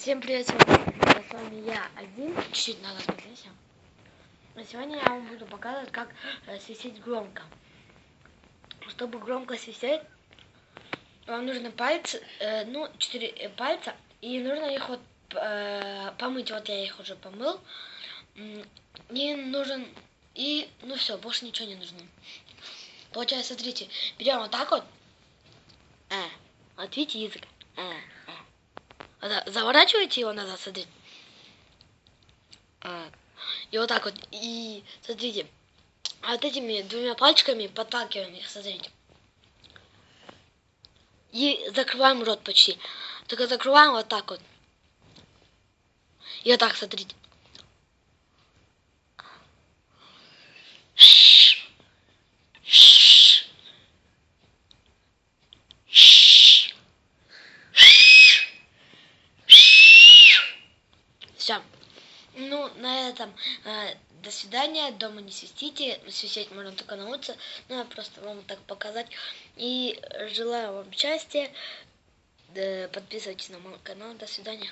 Всем привет, с вами я, Один. Чуть-чуть надо смотреть. А сегодня я вам буду показывать, как свистеть громко. Чтобы громко свистеть, вам нужно пальцы, 4 пальца, и нужно их вот помыть. Вот я их уже помыл. И нужен, все, больше ничего не нужно. Получается, смотрите, берем вот так вот. Вот видите язык. Заворачиваете его назад, смотрите. И вот так вот. И смотрите, вот этими двумя пальчиками подталкиваем их, смотрите. И закрываем рот почти. Только закрываем вот так вот. И вот так, смотрите. Все. Ну, на этом до свидания. Дома не свистите. Свистеть можно только на улице. Ну, я просто вам так показать. И желаю вам счастья. Подписывайтесь на мой канал. До свидания.